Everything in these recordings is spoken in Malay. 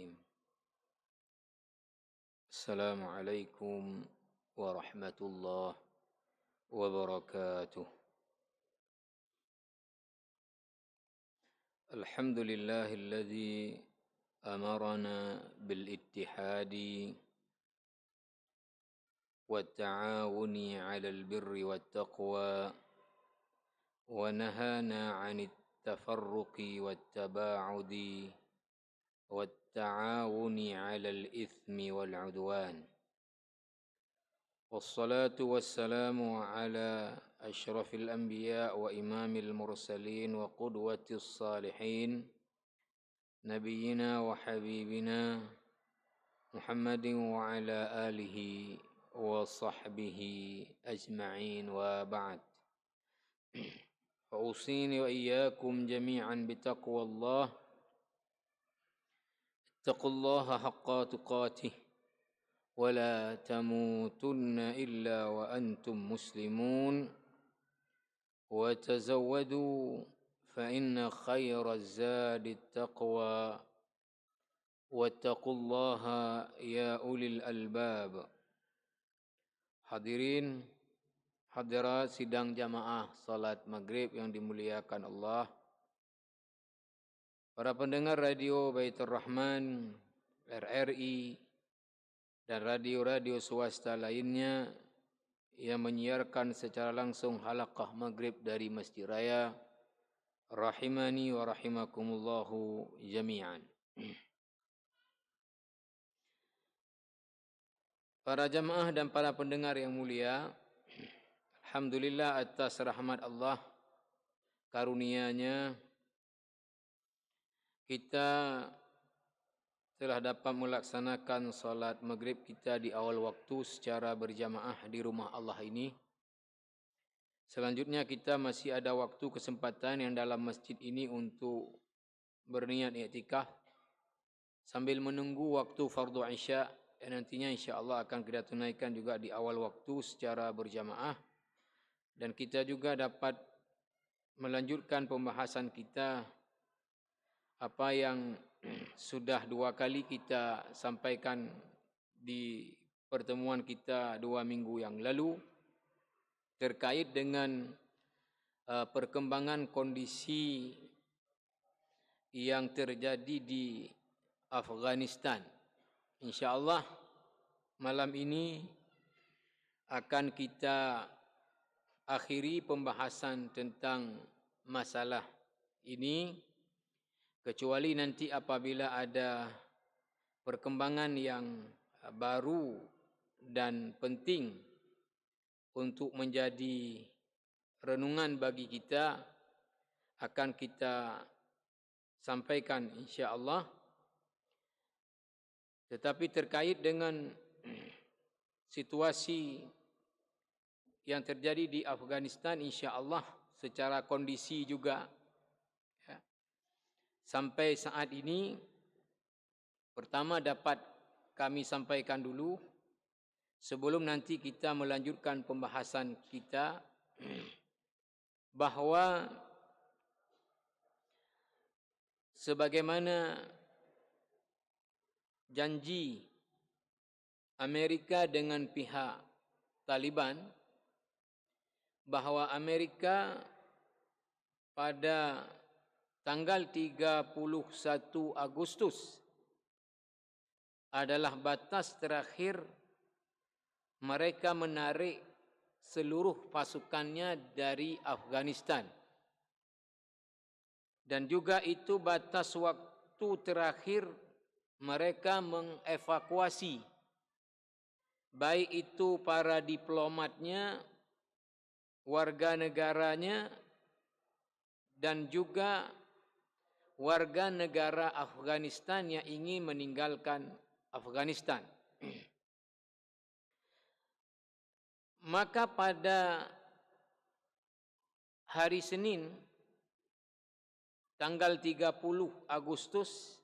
Bismillahirrahmanirrahim. Assalamualaikum warahmatullahi wabarakatuh. Alhamdulillahilladzi amarana bil ittihadi wat ta'awuni 'alal birri wat taqwa wa nahana 'anit tafarruqi wat taba'udi wat ta'awuni 'alal itsmi wal 'udwan. والصلاة والسلام على أشرف الأنبياء وإمام المرسلين وقدوة الصالحين نبينا وحبيبنا محمد وعلى آله وصحبه أجمعين وبعد. فأوصيني وإياكم جميعا بتقوى الله. اتقوا الله حق تقاته ولا تموتن إلا وأنتم مسلمون وتزودوا فإن خير الزاد التقوى واتقوا الله يا أولي الألباب. Hadirin hadirat sidang jamaah salat maghrib yang dimuliakan Allah, para pendengar radio Baitur Rahman, RRI, dan radio-radio swasta lainnya yang menyiarkan secara langsung halaqah maghrib dari Masjid Raya, rahimani wa rahimakumullahu jami'an. Para jamaah dan para pendengar yang mulia, alhamdulillah atas rahmat Allah, karunia-Nya, kita telah dapat melaksanakan solat maghrib kita di awal waktu secara berjamaah di rumah Allah ini. Selanjutnya kita masih ada waktu kesempatan yang dalam masjid ini untuk berniat i'tikaf sambil menunggu waktu fardu isya yang nantinya insya-Allah akan kita tunaikan juga di awal waktu secara berjamaah, dan kita juga dapat melanjutkan pembahasan kita apa yang sudah 2 kali kita sampaikan di pertemuan kita 2 minggu yang lalu terkait dengan perkembangan kondisi yang terjadi di Afghanistan. InsyaAllah malam ini akan kita akhiri pembahasan tentang masalah ini, kecuali nanti apabila ada perkembangan yang baru dan penting untuk menjadi renungan bagi kita, akan kita sampaikan insya-Allah. Tetapi terkait dengan situasi yang terjadi di Afghanistan, insya-Allah secara kondisi juga sampai saat ini, pertama dapat kami sampaikan dulu sebelum nanti kita melanjutkan pembahasan kita, bahawa sebagaimana janji Amerika dengan pihak Taliban, bahawa Amerika pada tanggal 31 Agustus adalah batas terakhir mereka menarik seluruh pasukannya dari Afghanistan. Dan juga itu batas waktu terakhir mereka mengevakuasi baik itu para diplomatnya, warga negaranya, dan juga warga negara Afghanistan yang ingin meninggalkan Afghanistan. Maka pada hari Senin tanggal 30 Agustus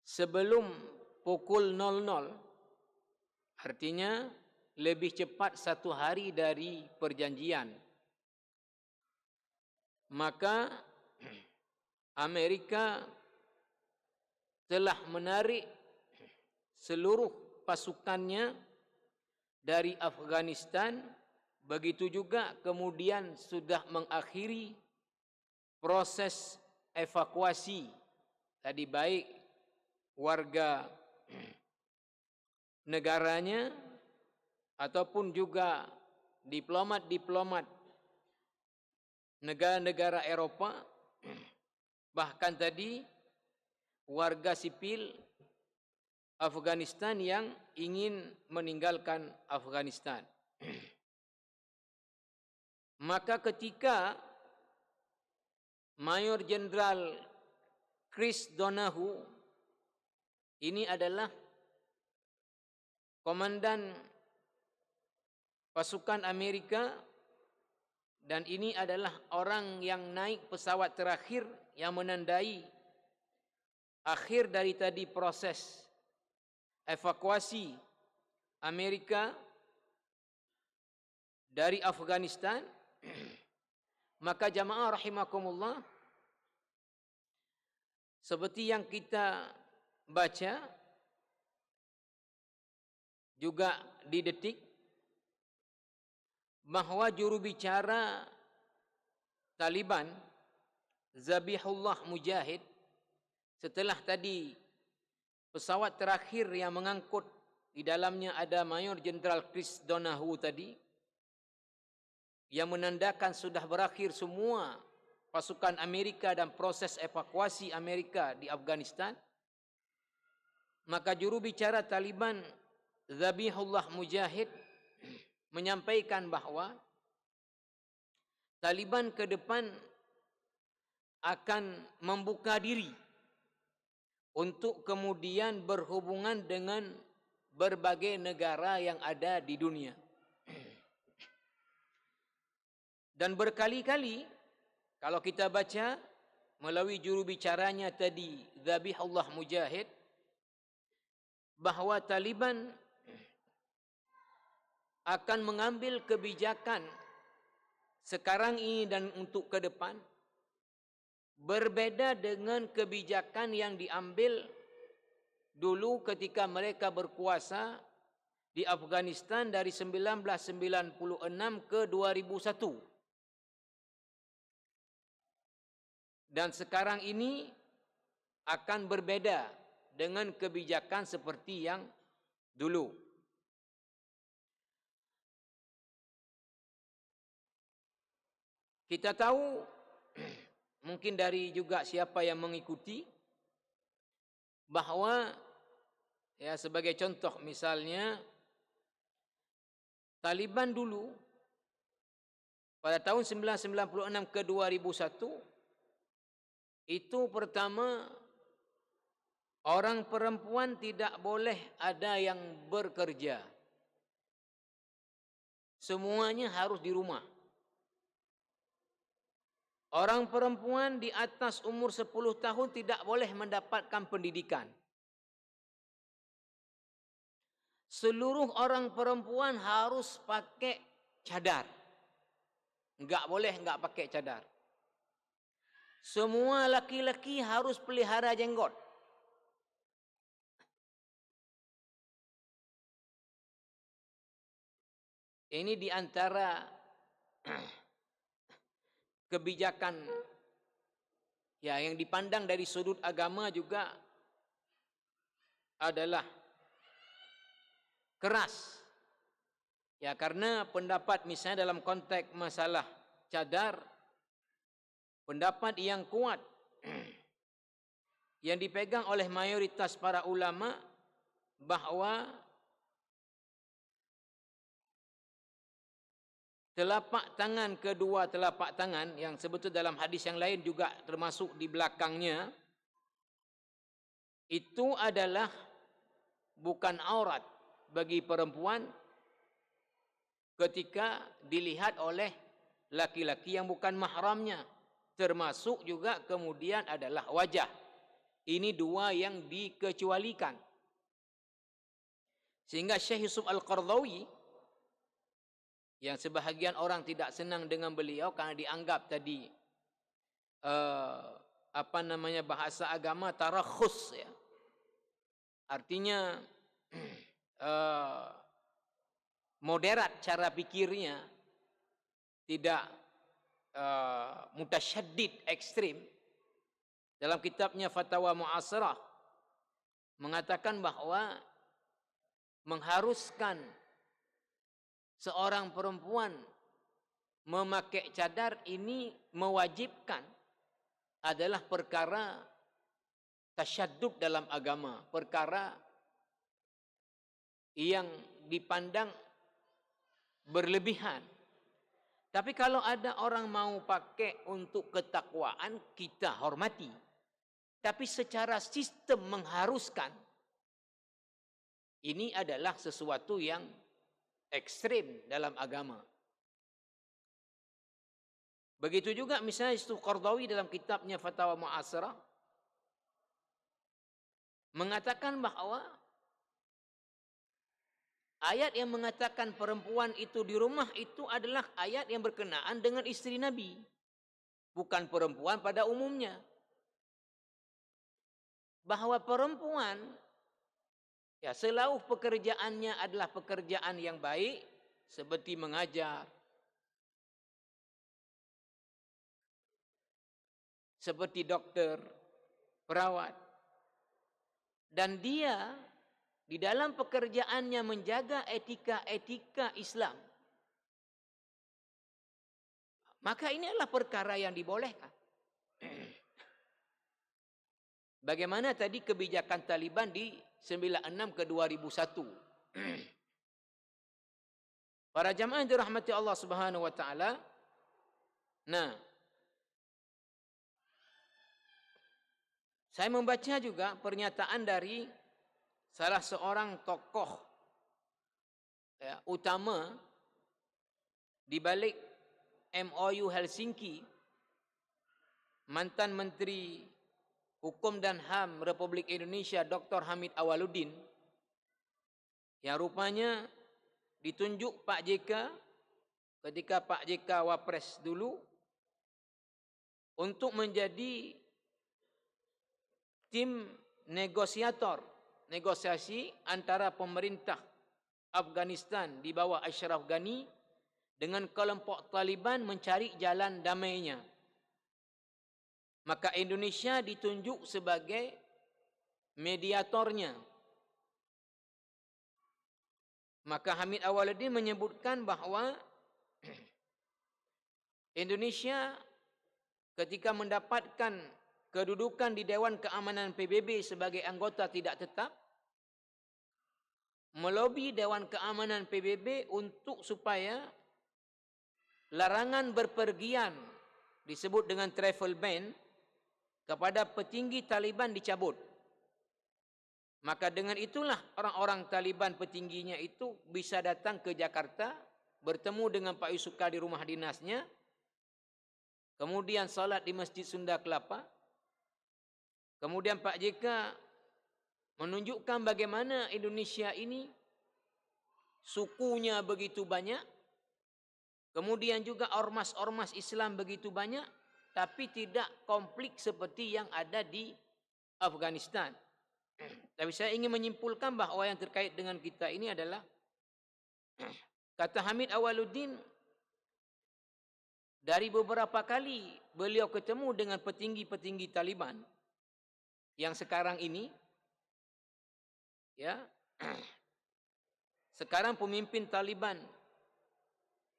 sebelum pukul 00, artinya lebih cepat 1 hari dari perjanjian, maka Amerika telah menarik seluruh pasukannya dari Afghanistan, begitu juga kemudian sudah mengakhiri proses evakuasi tadi, baik warga negaranya ataupun juga diplomat-diplomat negara-negara Eropa, bahkan tadi warga sipil Afghanistan yang ingin meninggalkan Afghanistan. Maka ketika Mayor Jenderal Chris Donaghue, ini adalah komandan pasukan Amerika, dan ini adalah orang yang naik pesawat terakhir yang menandai akhir dari tadi proses evakuasi Amerika dari Afghanistan. Maka jamaah rahimakumullah, seperti yang kita baca juga di Detik, bahwa juru bicara Taliban Zabihullah Mujahid, setelah tadi pesawat terakhir yang mengangkut di dalamnya ada Mayor Jenderal Chris Donaghue tadi, yang menandakan sudah berakhir semua pasukan Amerika dan proses evakuasi Amerika di Afghanistan, maka juru bicara Taliban Zabihullah Mujahid menyampaikan bahwa Taliban ke depan akan membuka diri untuk kemudian berhubungan dengan berbagai negara yang ada di dunia. Dan berkali-kali kalau kita baca melalui juru bicaranya tadi Zabihullah Mujahid, bahwa Taliban akan mengambil kebijakan sekarang ini dan untuk ke depan berbeda dengan kebijakan yang diambil dulu ketika mereka berkuasa di Afghanistan dari 1996 ke 2001. Dan sekarang ini akan berbeda dengan kebijakan seperti yang dulu. Kita tahu mungkin dari juga siapa yang mengikuti, bahwa ya sebagai contoh misalnya Taliban dulu pada tahun 1996 ke 2001 itu pertama, orang perempuan tidak boleh ada yang bekerja. Semuanya harus di rumah. Orang perempuan di atas umur 10 tahun tidak boleh mendapatkan pendidikan. Seluruh orang perempuan harus pakai cadar. Enggak boleh enggak pakai cadar. Semua laki-laki harus pelihara jenggot. Ini di antara kebijakan ya yang dipandang dari sudut agama juga adalah keras. Ya, karena pendapat misalnya dalam konteks masalah cadar, pendapat yang kuat yang dipegang oleh mayoritas para ulama bahwa telapak tangan, kedua telapak tangan yang sebetulnya dalam hadis yang lain juga termasuk di belakangnya, itu adalah bukan aurat bagi perempuan ketika dilihat oleh laki-laki yang bukan mahramnya. Termasuk juga kemudian adalah wajah. Ini dua yang dikecualikan. Sehingga Syekh Yusuf Al-Qardawi, yang sebahagian orang tidak senang dengan beliau karena dianggap tadi bahasa agama tarakhus, ya, Artinya moderat cara pikirnya, tidak mutasyaddid ekstrim. Dalam kitabnya Fatawa Mu'asirah mengatakan bahwa mengharuskan seorang perempuan memakai cadar ini mewajibkan adalah perkara tasyaddud dalam agama, perkara yang dipandang berlebihan. Tapi kalau ada orang mau pakai untuk ketakwaan, kita hormati. Tapi secara sistem mengharuskan, ini adalah sesuatu yang ekstrim dalam agama. Begitu juga misalnya Qardawi dalam kitabnya Fatawa Mu'asirah mengatakan bahwa ayat yang mengatakan perempuan itu di rumah itu adalah ayat yang berkenaan dengan istri Nabi, bukan perempuan pada umumnya. Bahwa perempuan ya selauh pekerjaannya adalah pekerjaan yang baik seperti mengajar, seperti dokter, perawat, dan dia di dalam pekerjaannya menjaga etika-etika Islam, maka ini adalah perkara yang dibolehkan. Bagaimana tadi kebijakan Taliban di 96 ke 2001. Para jamaah yang dirahmati Allah Subhanahu wa taala. Nah, saya membaca juga pernyataan dari salah seorang tokoh ya, utama di balik MOU Helsinki, mantan Menteri Hukum dan HAM Republik Indonesia Dr. Hamid Awaludin, yang rupanya ditunjuk Pak JK ketika Pak JK Wapres dulu untuk menjadi tim negosiasi antara pemerintah Afghanistan di bawah Ashraf Ghani dengan kelompok Taliban mencari jalan damainya. Maka Indonesia ditunjuk sebagai mediatornya. Maka Hamid Awaludin menyebutkan bahwa Indonesia ketika mendapatkan kedudukan di Dewan Keamanan PBB sebagai anggota tidak tetap, melobi Dewan Keamanan PBB untuk supaya larangan berpergian disebut dengan travel ban kepada petinggi Taliban dicabut. Maka dengan itulah orang-orang Taliban petingginya itu bisa datang ke Jakarta, bertemu dengan Pak Yusuf Kala di rumah dinasnya, kemudian salat di Masjid Sunda Kelapa. Kemudian Pak JK menunjukkan bagaimana Indonesia ini sukunya begitu banyak, kemudian juga ormas-ormas Islam begitu banyak, tapi tidak konflik seperti yang ada di Afghanistan. Tapi saya ingin menyimpulkan bahawa yang terkait dengan kita ini adalah, kata Hamid Awaludin, dari beberapa kali beliau ketemu dengan petinggi-petinggi Taliban yang sekarang ini, ya, sekarang pemimpin Taliban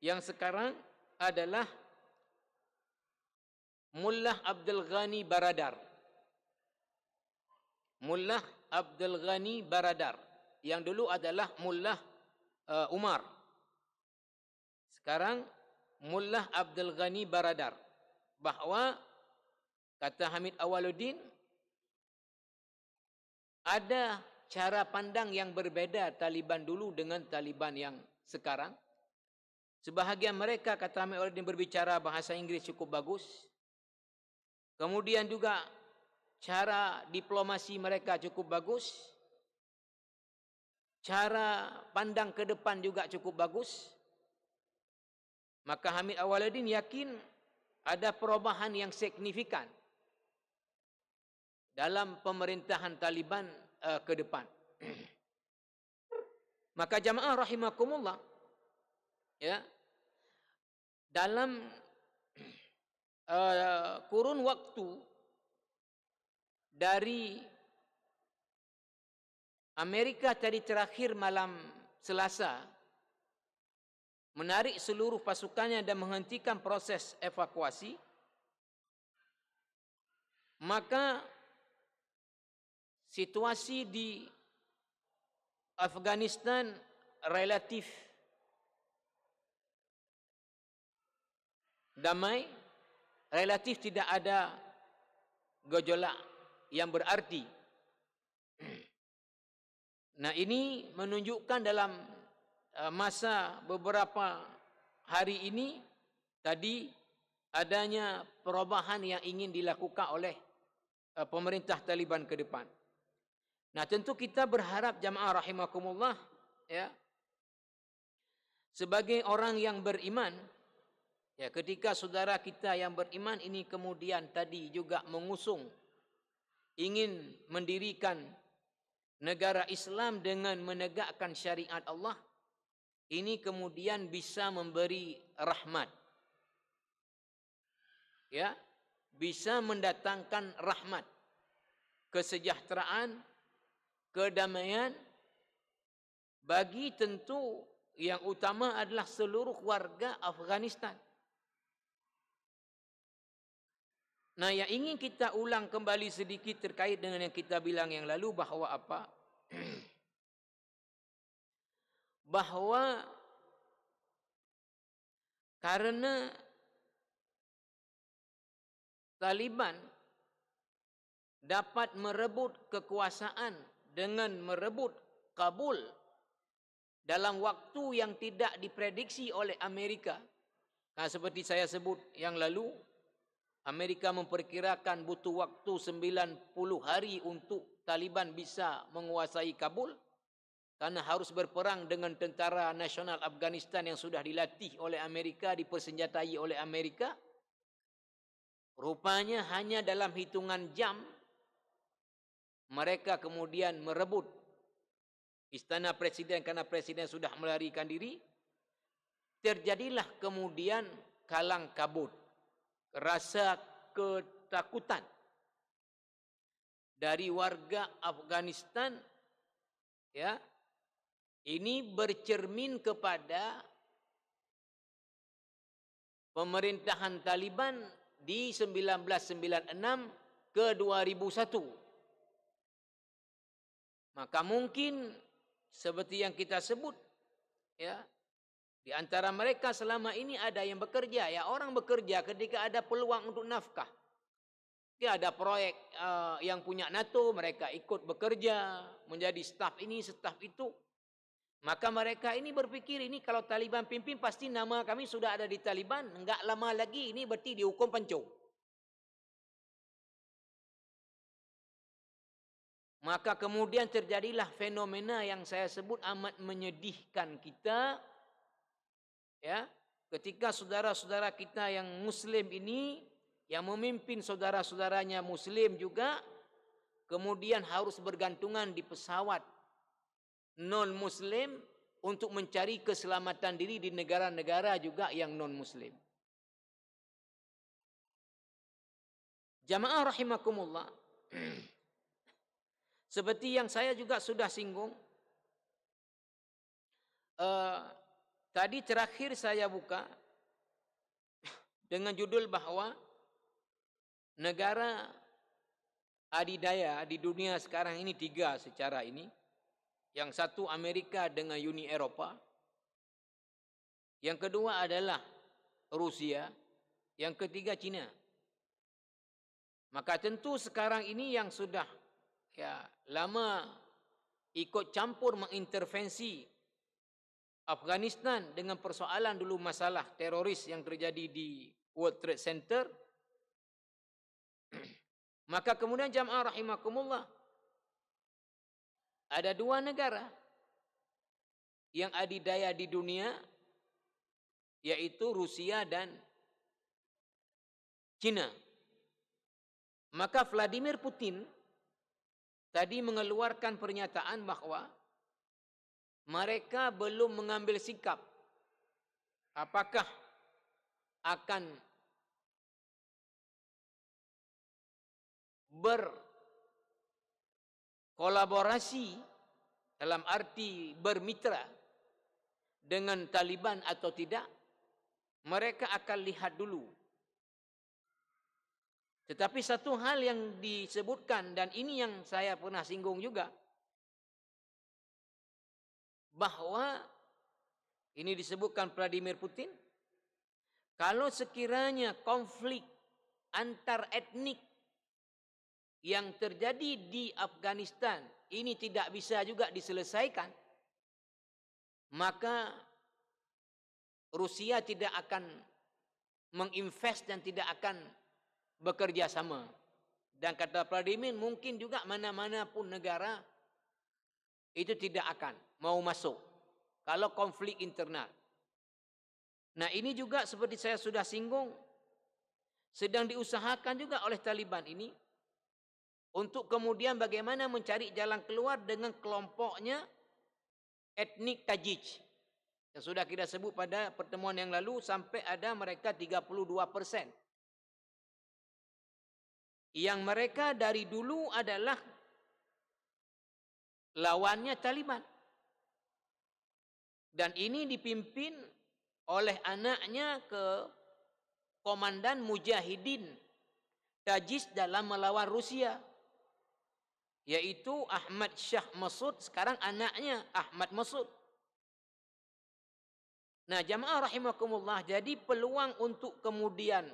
yang sekarang adalah Mullah Abdul Ghani Baradar. Mullah Abdul Ghani Baradar yang dulu adalah Mullah Umar. Sekarang Mullah Abdul Ghani Baradar. Bahawa kata Hamid Awaludin, ada cara pandang yang berbeza Taliban dulu dengan Taliban yang sekarang. Sebahagian mereka, kata Hamid Awaludin, berbicara bahasa Inggris cukup bagus. Kemudian juga cara diplomasi mereka cukup bagus. Cara pandang ke depan juga cukup bagus. Maka Hamid Awaludin yakin ada perubahan yang signifikan dalam pemerintahan Taliban ke depan. Maka jamaah rahimakumullah, ya, dalam kurun waktu dari Amerika tadi terakhir malam Selasa menarik seluruh pasukannya dan menghentikan proses evakuasi, maka situasi di Afghanistan relatif damai, relatif tidak ada gejolak yang berarti. Nah, ini menunjukkan dalam masa beberapa hari ini tadi adanya perubahan yang ingin dilakukan oleh pemerintah Taliban ke depan. Nah, tentu kita berharap jamaah rahimakumullah, ya, sebagai orang yang beriman, ya, ketika saudara kita yang beriman ini kemudian tadi juga mengusung ingin mendirikan negara Islam dengan menegakkan syariat Allah, ini kemudian bisa memberi rahmat, ya, bisa mendatangkan rahmat, kesejahteraan, kedamaian bagi tentu yang utama adalah seluruh warga Afghanistan. Nah, yang ingin kita ulang kembali sedikit terkait dengan yang kita bilang yang lalu, bahawa apa? Bahawa karena Taliban dapat merebut kekuasaan dengan merebut Kabul dalam waktu yang tidak diprediksi oleh Amerika. Nah, seperti saya sebut yang lalu, Amerika memperkirakan butuh waktu 90 hari untuk Taliban bisa menguasai Kabul, karena harus berperang dengan tentara nasional Afghanistan yang sudah dilatih oleh Amerika, dipersenjatai oleh Amerika. Rupanya hanya dalam hitungan jam mereka kemudian merebut istana presiden, karena presiden sudah melarikan diri. Terjadilah kemudian kalang kabut, rasa ketakutan dari warga Afghanistan, ya. Ini bercermin kepada pemerintahan Taliban di 1996 ke 2001. Maka mungkin seperti yang kita sebut, ya, di antara mereka selama ini ada yang bekerja, ya, orang bekerja ketika ada peluang untuk nafkah. Dia ada proyek yang punya NATO, mereka ikut bekerja menjadi staf ini, staf itu. Maka mereka ini berpikir, ini kalau Taliban pimpin pasti nama kami sudah ada di Taliban, enggak lama lagi ini berarti dihukum pancung. Maka kemudian terjadilah fenomena yang saya sebut amat menyedihkan kita, ya, ketika saudara-saudara kita yang Muslim ini, yang memimpin saudara-saudaranya Muslim juga, kemudian harus bergantungan di pesawat non-Muslim untuk mencari keselamatan diri di negara-negara juga yang non-Muslim. Jamaah rahimakumullah, seperti yang saya juga sudah singgung, tadi terakhir saya buka dengan judul bahawa negara adidaya di dunia sekarang ini 3 secara ini. Yang satu Amerika dengan Uni Eropa, yang kedua adalah Rusia, yang ketiga China. Maka tentu sekarang ini yang sudah, ya, lama ikut campur mengintervensi Afghanistan dengan persoalan dulu masalah teroris yang terjadi di World Trade Center. Maka kemudian jamaah rahimakumullah, ada 2 negara yang adidaya di dunia, yaitu Rusia dan China. Maka Vladimir Putin tadi mengeluarkan pernyataan bahwa mereka belum mengambil sikap apakah akan berkolaborasi dalam arti bermitra dengan Taliban atau tidak. Mereka akan lihat dulu. Tetapi satu hal yang disebutkan, dan ini yang saya pernah singgung juga, bahwa ini disebutkan Vladimir Putin, kalau sekiranya konflik antar etnik yang terjadi di Afghanistan ini tidak bisa juga diselesaikan, maka Rusia tidak akan menginvest dan tidak akan bekerja sama. Dan kata Vladimir, mungkin juga mana-mana pun negara itu tidak akan mau masuk kalau konflik internal. Nah, ini juga seperti saya sudah singgung, sedang diusahakan juga oleh Taliban ini untuk kemudian bagaimana mencari jalan keluar dengan kelompoknya etnik Tajik. Yang sudah kita sebut pada pertemuan yang lalu, sampai ada mereka 32%. Yang mereka dari dulu adalah lawannya Taliban. Dan ini dipimpin oleh anaknya ke komandan Mujahidin Tajik dalam melawan Rusia, yaitu Ahmad Shah Massoud, sekarang anaknya Ahmad Massoud. Nah, jamaah rahimakumullah, jadi peluang untuk kemudian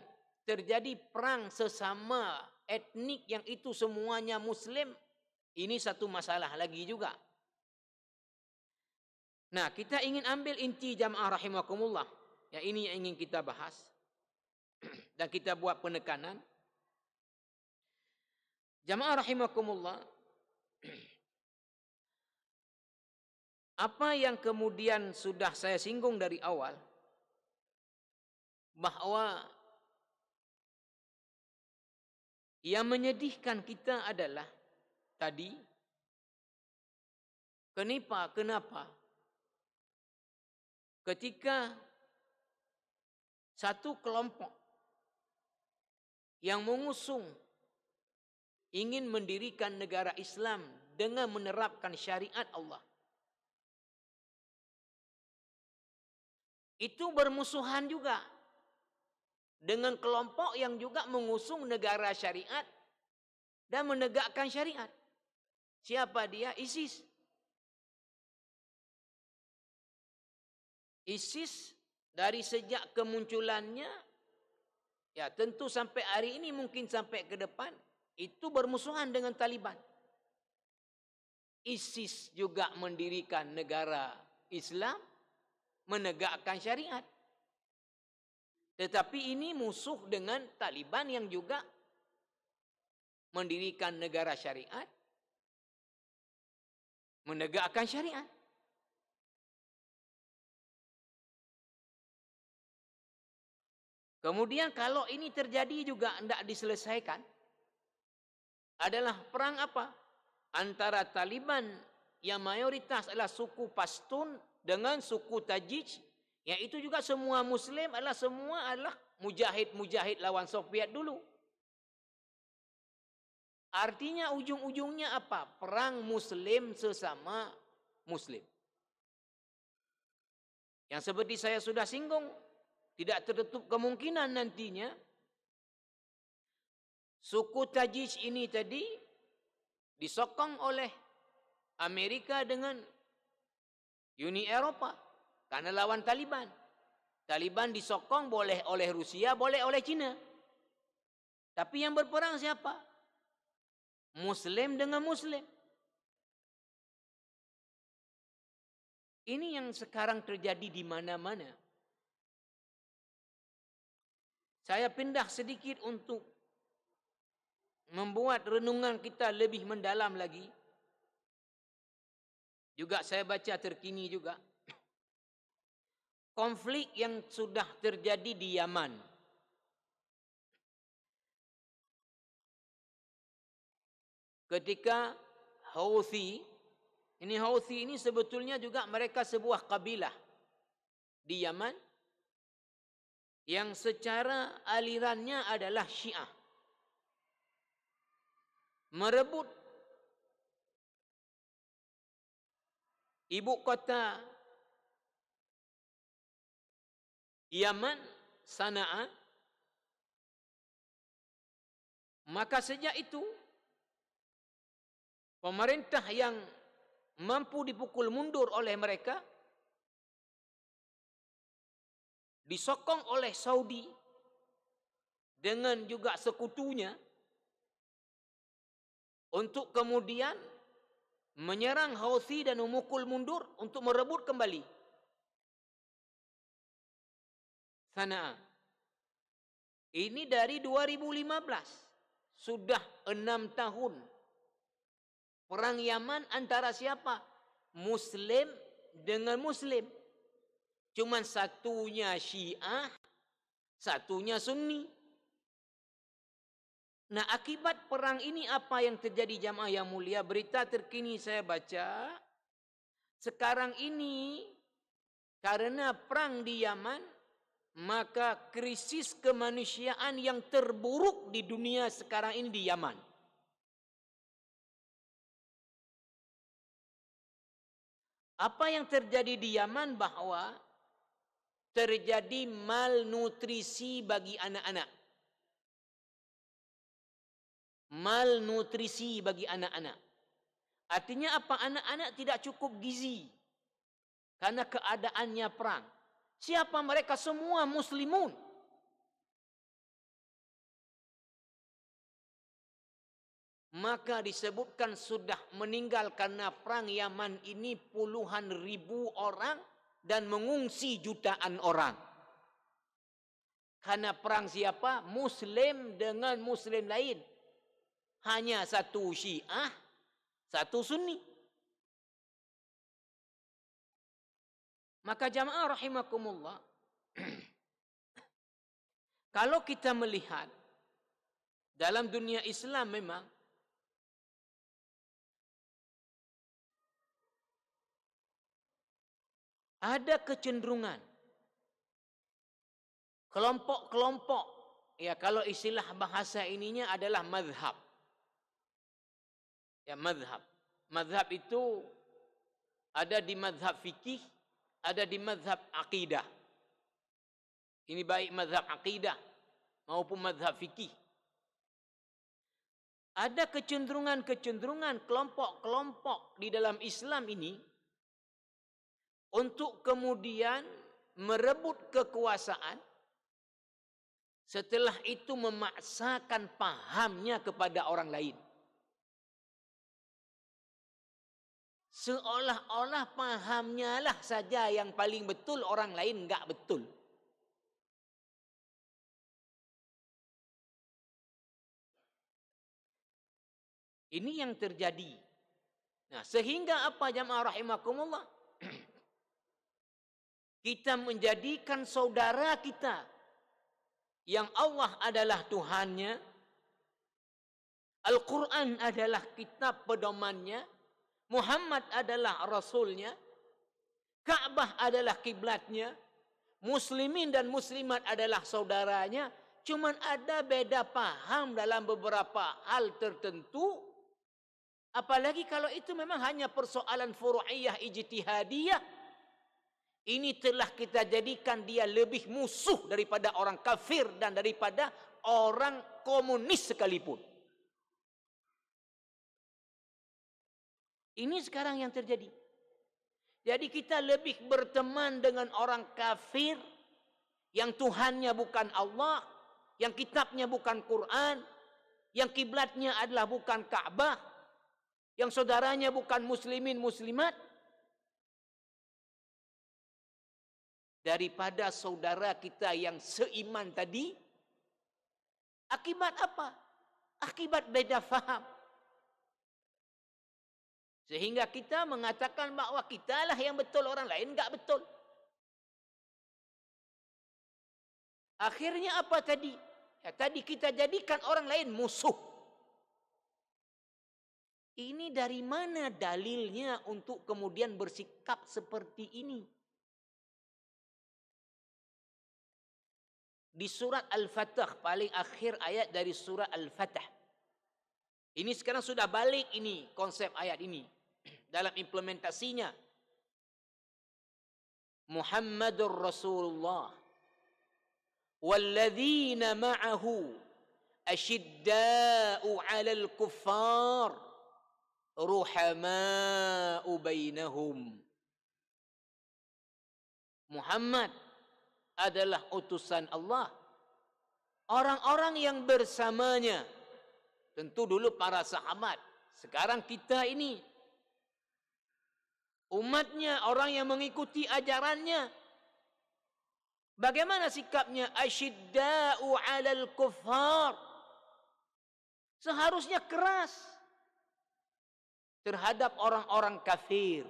terjadi perang sesama etnik yang itu semuanya Muslim, ini satu masalah lagi juga. Nah, kita ingin ambil inti jamaah rahimakumullah, yang ini yang ingin kita bahas dan kita buat penekanan. Jamaah rahimakumullah, apa yang kemudian sudah saya singgung dari awal, bahwa yang menyedihkan kita adalah tadi, kenapa ketika satu kelompok yang mengusung ingin mendirikan negara Islam dengan menerapkan syariat Allah, itu bermusuhan juga dengan kelompok yang juga mengusung negara syariat dan menegakkan syariat. Siapa dia? ISIS. ISIS dari sejak kemunculannya, ya tentu sampai hari ini, mungkin sampai ke depan, itu bermusuhan dengan Taliban. ISIS juga mendirikan negara Islam, menegakkan syariat. Tetapi ini musuh dengan Taliban yang juga mendirikan negara syariat, menegakkan syariat. Kemudian kalau ini terjadi juga tidak diselesaikan, adalah perang apa? Antara Taliban yang mayoritas adalah suku Pashtun dengan suku Tajik, yang itu juga semua Muslim, semua adalah mujahid-mujahid lawan Soviet dulu. Artinya ujung-ujungnya apa? Perang Muslim sesama Muslim. Yang seperti saya sudah singgung, tidak tertutup kemungkinan nantinya suku Tajik ini tadi disokong oleh Amerika dengan Uni Eropa karena lawan Taliban. Taliban disokong boleh oleh Rusia, boleh oleh Cina. Tapi yang berperang siapa? Muslim dengan Muslim. Ini yang sekarang terjadi di mana-mana. Saya pindah sedikit untuk membuat renungan kita lebih mendalam lagi. Juga saya baca terkini juga. Konflik yang sudah terjadi di Yaman. Ketika Houthi. Ini Houthi ini sebetulnya juga mereka sebuah kabilah di Yaman yang secara alirannya adalah Syiah. Merebut ibu kota Yaman, Sana'a. Maka sejak itu pemerintah yang mampu dipukul mundur oleh mereka disokong oleh Saudi dengan juga sekutunya untuk kemudian menyerang Houthi dan memukul mundur untuk merebut kembali Sana'a. Ini dari 2015, sudah 6 tahun. Perang Yaman antara siapa? Muslim dengan Muslim. Cuman satunya Syiah, satunya Sunni. Nah, akibat perang ini apa yang terjadi jamaah yang mulia? Berita terkini saya baca, sekarang ini karena perang di Yaman, maka krisis kemanusiaan yang terburuk di dunia sekarang ini di Yaman. Apa yang terjadi di Yaman bahwa terjadi malnutrisi bagi anak-anak. Malnutrisi bagi anak-anak. Artinya apa? Anak-anak tidak cukup gizi karena keadaannya perang. Siapa mereka? Semua muslimun. Maka disebutkan sudah meninggal karena perang Yaman ini puluhan ribu orang dan mengungsi jutaan orang. Karena perang siapa? Muslim dengan Muslim lain. Hanya satu Syiah, satu Sunni. Maka jamaah rahimakumullah, kalau kita melihat dalam dunia Islam memang ada kecenderungan kelompok-kelompok, ya kalau istilah bahasa ininya adalah mazhab. Ya, mazhab. Mazhab itu ada di mazhab fikih, ada di mazhab akidah. Ini baik mazhab akidah maupun mazhab fikih. Ada kecenderungan-kecenderungan kelompok-kelompok di dalam Islam ini untuk kemudian merebut kekuasaan, setelah itu memaksakan pahamnya kepada orang lain. Seolah-olah pahamnya lah saja yang paling betul, orang lain enggak betul. Ini yang terjadi. Nah, sehingga apa jamaah rahimakumullah? Kita menjadikan saudara kita yang Allah adalah Tuhannya, Al-Quran adalah kitab pedomannya, Muhammad adalah Rasulnya, Ka'bah adalah kiblatnya, Muslimin dan Muslimat adalah saudaranya. Cuman ada beda paham dalam beberapa hal tertentu. Apalagi kalau itu memang hanya persoalan furu'iyah ijtihadiyah. Ini telah kita jadikan dia lebih musuh daripada orang kafir dan daripada orang komunis sekalipun. Ini sekarang yang terjadi. Jadi kita lebih berteman dengan orang kafir yang Tuhannya bukan Allah, yang kitabnya bukan Quran, yang kiblatnya adalah bukan Ka'bah, yang saudaranya bukan muslimin muslimat, daripada saudara kita yang seiman tadi. Akibat apa? Akibat beda faham. Sehingga kita mengatakan bahwa kitalah yang betul, orang lain enggak betul. Akhirnya apa tadi? Ya, tadi kita jadikan orang lain musuh. Ini dari mana dalilnya untuk kemudian bersikap seperti ini? Di surat Al-Fatah, paling akhir ayat dari surat Al-Fatah. Ini sekarang sudah balik ini konsep ayat ini dalam implementasinya. Muhammadur Rasulullah walladzina ma'ahu asyidda'u 'alal kuffar ruhama'u bainahum. Muhammad adalah utusan Allah. Orang-orang yang bersamanya, tentu dulu para sahabat, sekarang kita ini umatnya, orang yang mengikuti ajarannya. Bagaimana sikapnya? Asyidda'u 'alal kuffar. Seharusnya keras terhadap orang-orang kafir.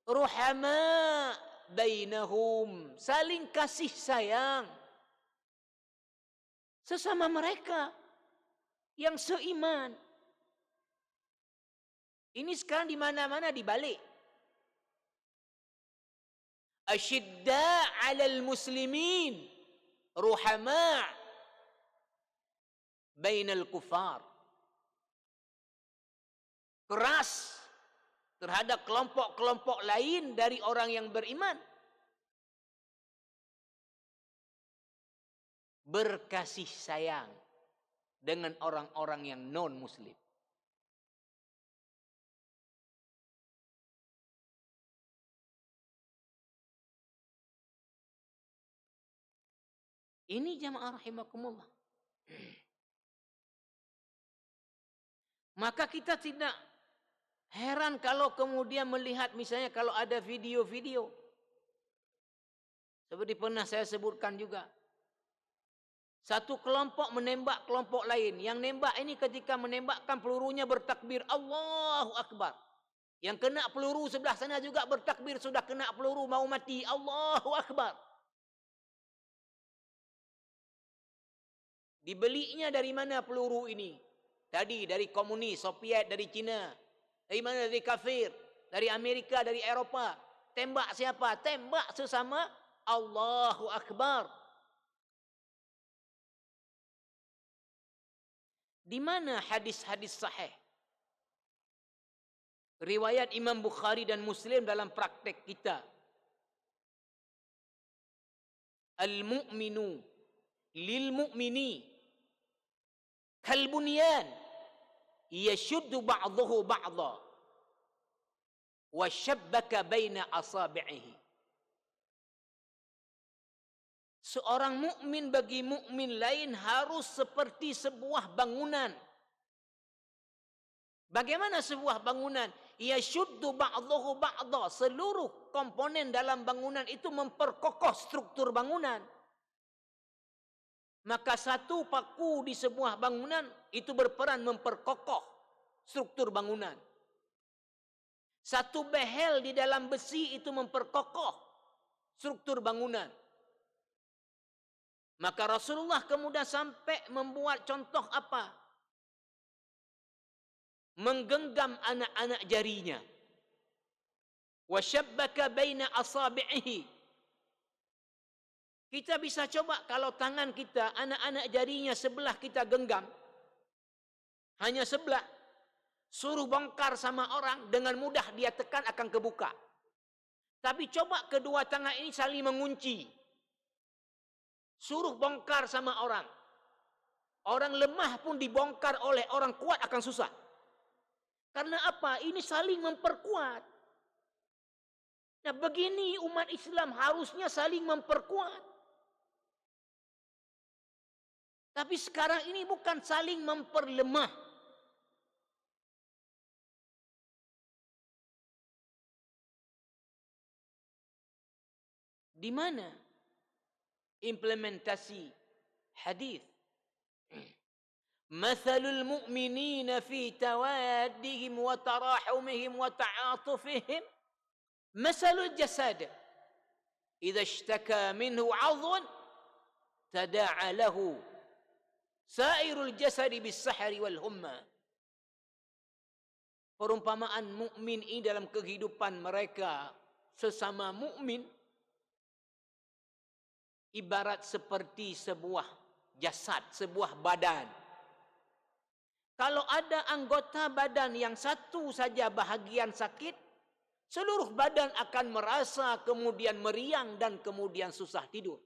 Ruhama bainahum, saling kasih sayang sesama mereka yang seiman. Ini sekarang di mana-mana dibalik. Asyidda 'alal muslimin, ruhama bainal kufar. Keras terhadap kelompok-kelompok lain dari orang yang beriman. Berkasih sayang dengan orang-orang yang non-muslim. Ini jamaah rahimakumullah. Maka kita tidak heran kalau kemudian melihat misalnya kalau ada video-video. Seperti pernah saya sebutkan juga. Satu kelompok menembak kelompok lain. Yang nembak ini ketika menembakkan pelurunya bertakbir Allahu Akbar. Yang kena peluru sebelah sana juga bertakbir, sudah kena peluru mau mati Allahu Akbar. Dibelinya dari mana peluru ini? Tadi dari komunis, Soviet, dari Cina. Dari mana? Dari kafir. Dari Amerika, dari Eropa. Tembak siapa? Tembak sesama Allahu Akbar. Di mana hadis-hadis sahih? Riwayat Imam Bukhari dan Muslim dalam praktek kita. Al-mu'minu lil-mu'mini kal-bunyan yashuddu ba'dahu ba'dha wa shabbaka baina asabi'ihi. Seorang mukmin bagi mukmin lain harus seperti sebuah bangunan. Bagaimana sebuah bangunan? Yashuddu ba'dahu ba'dha. Seluruh komponen dalam bangunan itu memperkokoh struktur bangunan. Maka satu paku di sebuah bangunan itu berperan memperkokoh struktur bangunan. Satu behel di dalam besi itu memperkokoh struktur bangunan. Maka Rasulullah kemudian sampai membuat contoh apa? Menggenggam anak-anak jarinya. Wa syabbaka baina asabi'ihi. Kita bisa coba kalau tangan kita, anak-anak jarinya sebelah kita genggam. Hanya sebelah. Suruh bongkar sama orang, dengan mudah dia tekan akan kebuka. Tapi coba kedua tangan ini saling mengunci. Suruh bongkar sama orang. Orang lemah pun dibongkar oleh orang kuat akan susah. Karena apa? Ini saling memperkuat. Nah, begini umat Islam harusnya saling memperkuat. Tapi sekarang ini bukan saling memperlemah. Di mana implementasi hadis? Mathalul mu'minina fi tawaddihim wa tarahumihim wa ta'atufihim mathalul jasad idza ishtaka minhu 'adhun tada'a lahu sairul jasad bis-sahri wal humma. perumpamaan mukmin ini dalam kehidupan mereka sesama mukmin ibarat seperti sebuah jasad, sebuah badan. Kalau ada anggota badan yang satu saja bahagian sakit, seluruh badan akan merasa, kemudian meriang dan kemudian susah tidur.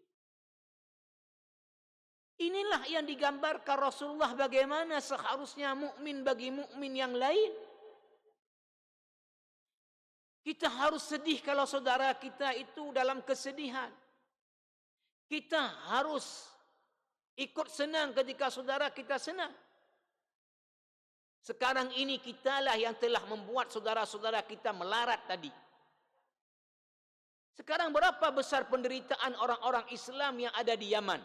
Inilah yang digambarkan Rasulullah bagaimana seharusnya mukmin bagi mukmin yang lain. Kita harus sedih kalau saudara kita itu dalam kesedihan. Kita harus ikut senang ketika saudara kita senang. Sekarang ini kitalah yang telah membuat saudara-saudara kita melarat tadi. Sekarang berapa besar penderitaan orang-orang Islam yang ada di Yaman?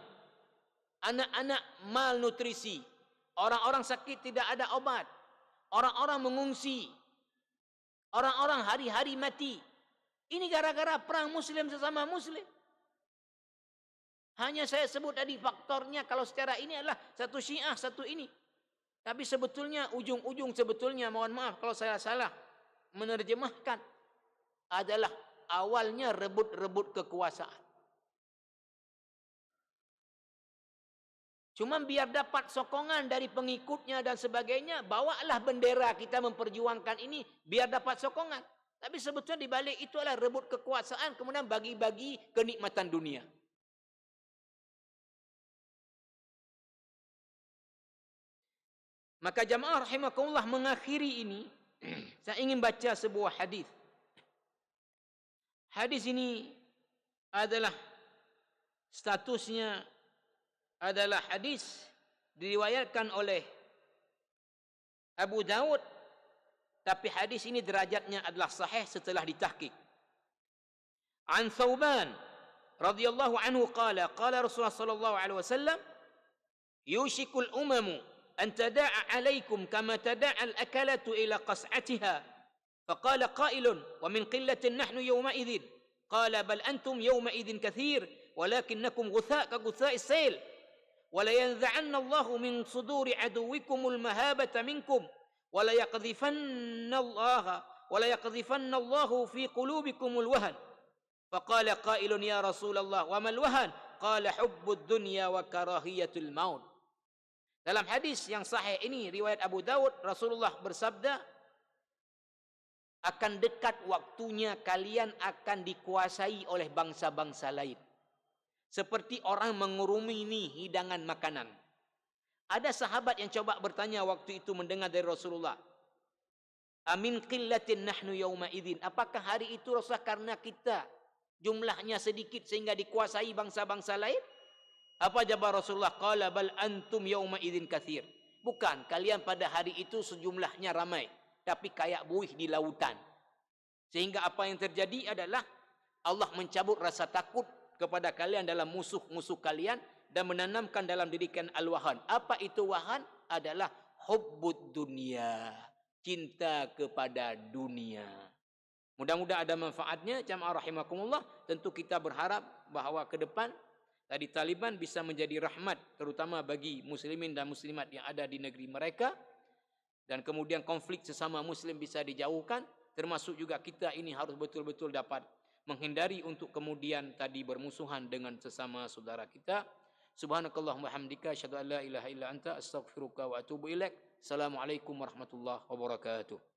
Anak-anak malnutrisi, orang-orang sakit tidak ada obat, orang-orang mengungsi, orang-orang hari-hari mati. Ini gara-gara perang Muslim sesama Muslim. Hanya saya sebut tadi faktornya kalau secara ini adalah satu Syiah, satu ini. Tapi sebetulnya ujung-ujung sebetulnya, mohon maaf kalau saya salah menerjemahkan, adalah awalnya rebut-rebut kekuasaan. Cuma biar dapat sokongan dari pengikutnya dan sebagainya, bawalah bendera kita memperjuangkan ini biar dapat sokongan. Tapi sebetulnya di balik itu adalah rebut kekuasaan, kemudian bagi-bagi kenikmatan dunia. Maka jamaah rahimakumullah mengakhiri ini, saya ingin baca sebuah hadis. Hadis ini adalah statusnya adalah hadis diriwayatkan oleh Abu Daud, tapi hadis ini derajatnya adalah sahih setelah ditahqiq. An Thauban radhiyallahu anhu qala Rasulullah sallallahu alaihi wasallam yushikul umamu أن تداعى عليكم كما تداعى الأكلة إلى قصعتها فقال قائل ومن قلة نحن يومئذ قال بل أنتم يومئذ كثير ولكنكم غثاء كغثاء السيل ولينزعن الله من صدور عدوكم المهابة منكم وليقذفن الله في قلوبكم الوهن فقال قائل يا رسول الله وما الوهن قال حب الدنيا وكراهية الموت. Dalam hadis yang sahih ini, riwayat Abu Daud, Rasulullah bersabda, akan dekat waktunya kalian akan dikuasai oleh bangsa-bangsa lain. Seperti orang mengurumi hidangan makanan. Ada sahabat yang coba bertanya waktu itu mendengar dari Rasulullah. Amin qillatin nahnu yawma idzin. Apakah hari itu Rasulullah karena kita jumlahnya sedikit sehingga dikuasai bangsa-bangsa lain? Apa jawab Rasulullah? Qala bal antum yauma idzin katsir. Bukan, kalian pada hari itu sejumlahnya ramai, tapi kayak buih di lautan. Sehingga apa yang terjadi adalah Allah mencabut rasa takut kepada kalian dalam musuh-musuh kalian dan menanamkan dalam diri kalian al-wahan. Apa itu wahan? Adalah hubbud dunia, cinta kepada dunia. Mudah-mudahan ada manfaatnya jamaah rahimakumullah. Tentu kita berharap bahawa ke depan tadi Taliban bisa menjadi rahmat terutama bagi muslimin dan muslimat yang ada di negeri mereka, dan kemudian konflik sesama muslim bisa dijauhkan, termasuk juga kita ini harus betul-betul dapat menghindari untuk kemudian tadi bermusuhan dengan sesama saudara kita. Subhanakallahumma hamdika asyhadu an la ilaha illa anta astaghfiruka wa atubu ilaik. Assalamualaikum warahmatullahi wabarakatuh.